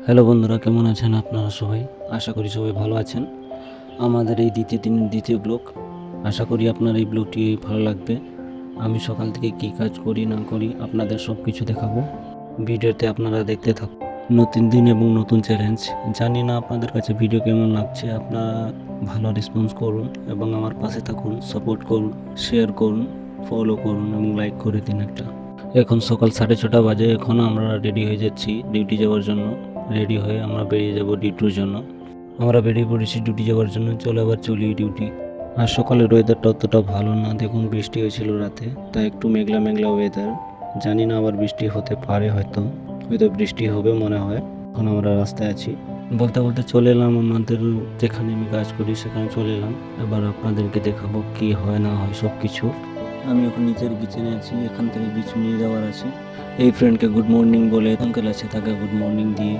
Hello বন্ধুরা, কেমন আছেন আপনারা সবাই? আশা করি সবাই ভালো আছেন। আমাদের এই দ্বিতীয় দিনের দ্বিতীয় ব্লগ। আশা করি আপনার এই ব্লগটি ভালো লাগবে। আমি সকাল থেকে কী কাজ করি না করি আপনাদের সব কিছু দেখাবো। ভিডিওতে আপনারা দেখতে থাকুন। নতুন দিন এবং নতুন চ্যালেঞ্জ। জানি না আপনাদের কাছে ভিডিও কেমন লাগছে। আপনারা ভালো রেসপন্স করুন এবং আমার পাশে থাকুন, সাপোর্ট করুন, শেয়ার করুন, ফলো করুন এবং লাইক করে দিন একটা। এখন সকাল 6:30 বাজে। এখন আমরা রেডি হয়ে যাচ্ছি ডিউটি যাওয়ার জন্য। রেডি হয়ে আমরা বেরিয়ে যাব ডিউটির জন্য। আমরা বেরিয়ে পড়েছি ডিউটি যাওয়ার জন্য। আবার চলি ডিউটি। আর সকালের ওয়েদারটা অতটা ভালো না, দেখুন বৃষ্টি হয়েছিল রাতে, তাই একটু মেঘলা মেঘলা ওয়েদার। জানি না আবার বৃষ্টি হতে পারে, হয়তো বৃষ্টি হবে মনে হয়। এখন আমরা রাস্তায় আছি। বলতে বলতে চলে এলাম আমাদের যেখানে আমি কাজ করি সেখানে চলে এলাম। এবার আপনাদেরকে দেখাবো কি হয় না হয় সব কিছু। আমি এখন নিচের কিচেনে আছি, এখান থেকে কিছু নিয়ে যাওয়ার আছে। এই ফ্রেন্ডকে গুড মর্নিং বলে আঙ্কেল আছে, তাকে গুড মর্নিং দিয়ে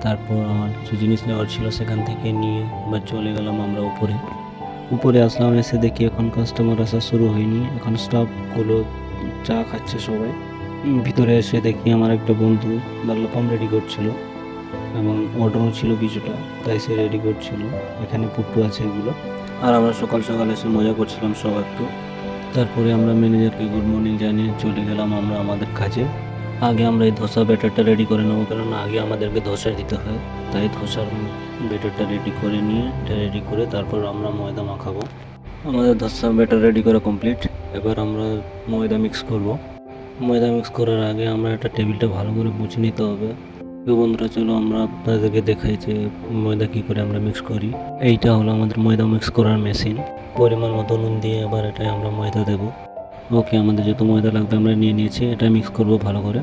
তারপর আমার কিছু জিনিস নেওয়ার ছিল সেখান থেকে নিয়ে এবার চলে গেলাম আমরা উপরে আসলাম। এসে দেখি এখন কাস্টমার আসা শুরু হয়নি, এখন স্টাফগুলো চা খাচ্ছে সবাই। ভিতরে এসে দেখি আমার একটা বন্ধু বাংলা রেডি করছিল এবং অর্ডারও ছিল কিছুটা, তাই সে রেডি করছিল। এখানে পুট্টু আছে এগুলো। আর আমরা সকাল সকাল এসে মজা করছিলাম সব একটু। তারপরে আমরা ম্যানেজারকে গুড মর্নিং জানিয়ে চলে গেলাম আমরা আমাদের কাজে। আগে আমরা এই ধোসা ব্যাটারটা রেডি করে নেবো, কারণ আগে আমাদেরকে ধোসা দিতে হয়। তাই ধোসার ব্যাটারটা রেডি করে নিয়ে রেডি করে তারপর আমরা ময়দা মাখাবো। আমাদের ধোসা ব্যাটার রেডি করা কমপ্লিট। এবার আমরা ময়দা মিক্স করব। ময়দা মিক্স করার আগে আমরা একটা টেবিলটা ভালো করে মুছে নিতে হবে। তো বন্ধুরা, চলো আমরা আপনাদেরকে দেখাই যে ময়দা কী করে আমরা মিক্স করি। এইটা হলো আমাদের ময়দা মিক্স করার মেশিন। পরিমাণ মতো নুন দিয়ে এবার এটাই আমরা ময়দা দেবো। ওকে, আমাদের যত ময়দা লাগবে আমরা নিয়ে নিয়েছি, এটা মিক্স করব ভালো করে।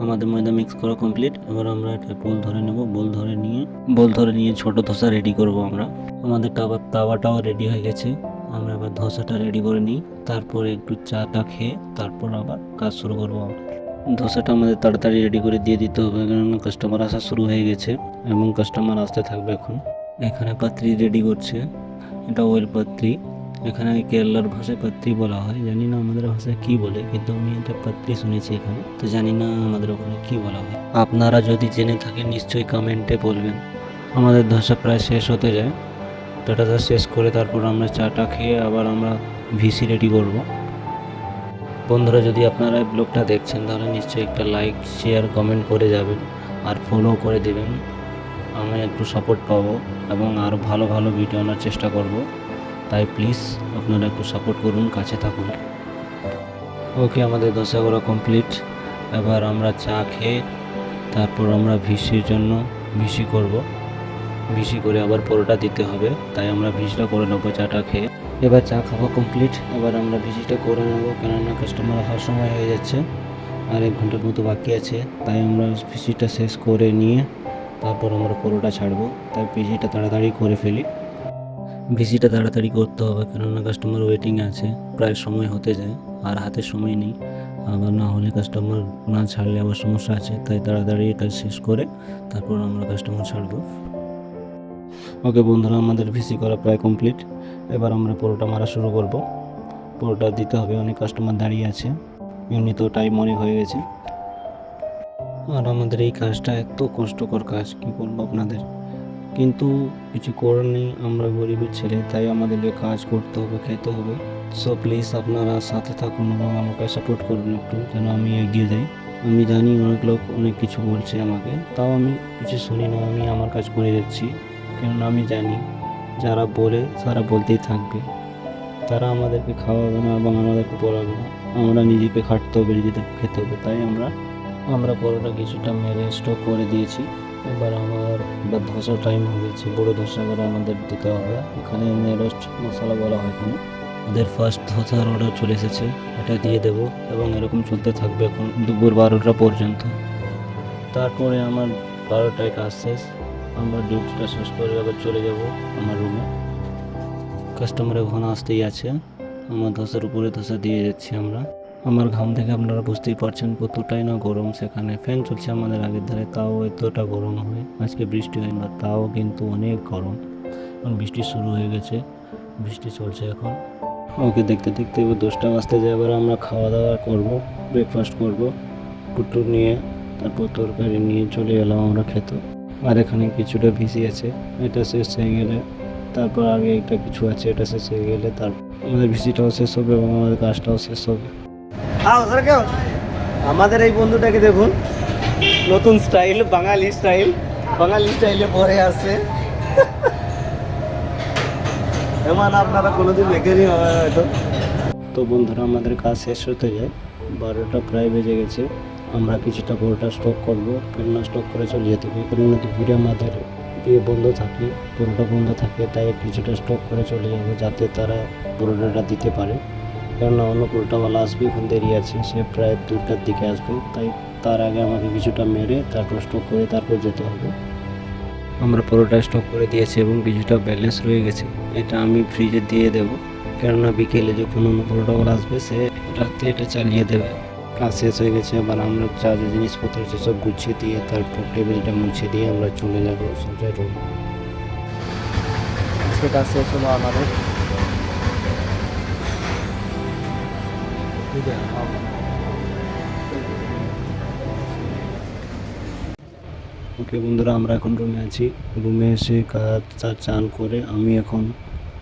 আমাদের ময়দা মিক্স করা কমপ্লিট। এবার আমরা এটা বোল ধরে নেব। বোল ধরে নিয়ে ছোট ধোসা রেডি করব আমরা। আমাদের তাওয়াটাও রেডি হয়ে গেছে। আমরা এবার ধোসাটা রেডি করে নিই, তারপরে একটু চাটা খেয়ে তারপর আবার কাজ শুরু করবো আমরা। ধোসাটা আমাদের তাড়াতাড়ি রেডি করে দিয়ে দিতে হবে, কারণ কাস্টমার আসা শুরু হয়ে গেছে এবং কাস্টমার আসতে থাকবে এখন। এখানে পাত্রী রেডি করছে, এটা অয়েল পাত্রী। এখানে কেরালার ভাষায় পাত্রী বলা হয়, জানি না আমাদের ভাষায় কি বলে, কিন্তু আমি এটা পাত্রী শুনেছি এখানে, তো জানি না আমাদের ওখানে কি বলা হয়। আপনারা যদি জেনে থাকেন নিশ্চয়ই কমেন্টে বলবেন। আমাদের ধোসা প্রায় শেষ হতে যায়। ডাটাটা শেষ করে তারপর আমরা চাটা খেয়ে আবার আমরা ভিসি রেডি করব। বন্ধুরা, যদি আপনারা এই ব্লগটা দেখছেন তাহলে নিশ্চয়ই একটা লাইক, শেয়ার, কমেন্ট করে যাবেন আর ফলো করে দেবেন। আমি একটু সাপোর্ট পাবো এবং আরও ভালো ভালো ভিডিও আনার চেষ্টা করব। তাই প্লিজ আপনারা একটু সাপোর্ট করুন, কাছে থাকুন। ওকে, আমাদের ধোসা করা কমপ্লিট। এবার আমরা চা খেয়ে তারপর আমরা ভিসির জন্য ভিসি করব। ভিসি করে আবার পরোটা দিতে হবে, তাই আমরা ভিসিটা করে নেবো চাটা খেয়ে। এবার চা খাওয়া কমপ্লিট। এবার আমরা ভিসিটা করে নেবো, কেননা কাস্টমার আসার সময় হয়ে যাচ্ছে আর 1 ঘন্টার মতো বাকি আছে। তাই আমরা ভিসিটা শেষ করে নিয়ে তারপর আমরা পরোটা ছাড়বো, তাই ভিসিটা তাড়াতাড়ি করে ফেলি। ভিসিটা তাড়াতাড়ি করতে হবে, কেননা কাস্টমার ওয়েটিংয়ে আছে, প্রায় সময় হতে যায় আর হাতে সময় নেই। আবার না হলে কাস্টমার না ছাড়লে আবার সমস্যা আছে, তাই তাড়াতাড়ি এটা শেষ করে তারপর আমরা কাস্টমার ছাড়বো। ওকে বন্ধুরা, আমাদের ভিসি করা প্রায় কমপ্লিট। এবার আমরা পরোটা মারা শুরু করব। পরোটা দিতে হবে, অনেক কাস্টমার দাঁড়িয়ে আছে, এমনিতেও টাইম অনেক হয়ে গেছে। আর আমাদের এই কাজটা এত কষ্টকর কাজ, কী বলবো আপনাদের, কিন্তু কিছু করার নেই, আমরা গরিবের ছেলে, তাই আমাদেরকে কাজ করতে হবে, খেতে হবে। সো প্লিজ আপনারা সাথে থাকুন এবং আমাকে সাপোর্ট করুন একটু, যেন আমি এগিয়ে যাই। আমি জানি অনেক লোক অনেক কিছু বলছে আমাকে, তাও আমি কিছু শুনি না, আমি আমার কাজ করে যাচ্ছি। কেননা আমি জানি যারা বলে তারা বলতেই থাকবে, তারা আমাদেরকে খাওয়াবে না এবং আমাদেরকে পড়াবে না। আমরা নিজেকে খাটতে হবে, নিজেদেরকে খেতে হবে। তাই আমরা পরোটা কিছুটা মেরে স্টক করে দিয়েছি। এবার ধোসার টাইম হয়ে গেছে, বড়ো ধোসা করে আমাদের দিতে হবে। এখানে রোস্ট মশলা বলা হয়। এখানে আমাদের ফার্স্ট ধোসার অর্ডার চলে এসেছে, এটা দিয়ে দেবো এবং এরকম চলতে থাকবে এখন দুপুর 12টা পর্যন্ত। তারপরে আমার 12টায় কাজ শেষ, আমরা ডিউটিটা শেষ করে আবার চলে যাব আমার রুমে। কাস্টমার এখন আসতেই আছে, আমার ধোসার উপরে ধোসা দিয়ে যাচ্ছি আমরা। আমার ঘাম থেকে আপনারা বুঝতেই পারছেন কতটাই না গরম। সেখানে ফ্যান চলছে আমাদের আগের ধারে, তাও এতটা গরম হয়। আজকে বৃষ্টি হয় না, তাও কিন্তু অনেক গরম। এখন বৃষ্টি শুরু হয়ে গেছে, বৃষ্টি চলছে এখন। ওকে, দেখতে দেখতে এবার 10টা বাজতে যায়। এবার আমরা খাওয়া দাওয়া করবো, ব্রেকফাস্ট করবো পুট্টু নিয়ে। তারপর তরকারি নিয়ে চলে এলাম আমরা খেতে। আর এখানে কিছুটা ভিজি আছে, এটা শেষ হয়ে গেলে তারপর আগে একটা কিছু আছে, এটা শেষ হয়ে গেলে তারপর আমাদের ভিজিটাও শেষ হবে এবং আমাদের কাজটাও শেষ হবে। আমাদের এই বন্ধুটাকে দেখুন, নতুন স্টাইল, বাঙালি স্টাইলে পরে আসছে। এমন আপনারা কোনোদিন দেখেনি হবে হয়তো। তো বন্ধুরা, আমাদের কাজ শেষ হতে যায়, 12টা প্রায় বেজে গেছে। আমরা কিছুটা পুরোটা স্টক করবো, কেননা স্টক করে চলে যেতে হবে, কেননা দুপুরে আমাদের বিয়ে বন্ধ থাকে, পুরোটা বন্ধ থাকে, তাই কিছুটা স্টক করে চলে যাবো যাতে তারা পুরোটাটা দিতে পারে। কেননা অন্য পুরোটাওয়ালা আসবে, এখন দেরি আছে, সে প্রায় 2টার দিকে আসবে, তাই তার আগে আমাকে কিছুটা মেরে তারপর স্টক করে তারপর যেতে হবে। আমরা পুরোটা স্টক করে দিয়েছি এবং কিছুটা ব্যালেন্স রয়ে গেছে, এটা আমি ফ্রিজে দিয়ে দেবো, কেননা বিকেলে যখন অন্য পুরোটাওয়ালা আসবে সে রাতে এটা চালিয়ে দেবে। কাজ শেষ হয়ে গেছে, আবার আমরা যা যা জিনিসপত্র আছে সব গুছিয়ে দিয়ে তারপর টেবিলটা মুছে দিয়ে আমরা চলে যাবো সোজা রুম। সেটা শেষ হলো আমাদের। ওকে বন্ধুরা, আমরা এখন রুমে আছি। রুমে এসে চান করে আমি এখন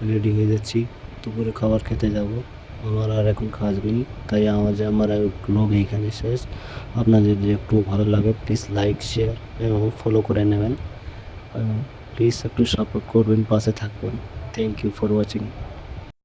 রেডি হয়ে যাচ্ছি, দুপুরে খাবার খেতে যাব। আমার আর এখন খাওয়া যাবে না, তাই আমার ব্লগ এইখানে শেষ। আপনাদের যদি একটু ভালো লাগে প্লিজ লাইক, শেয়ার এবং ফলো করে নেবেন, প্লিজ একটু সাপোর্ট করবেন, পাশে থাকবেন। Thank you for watching.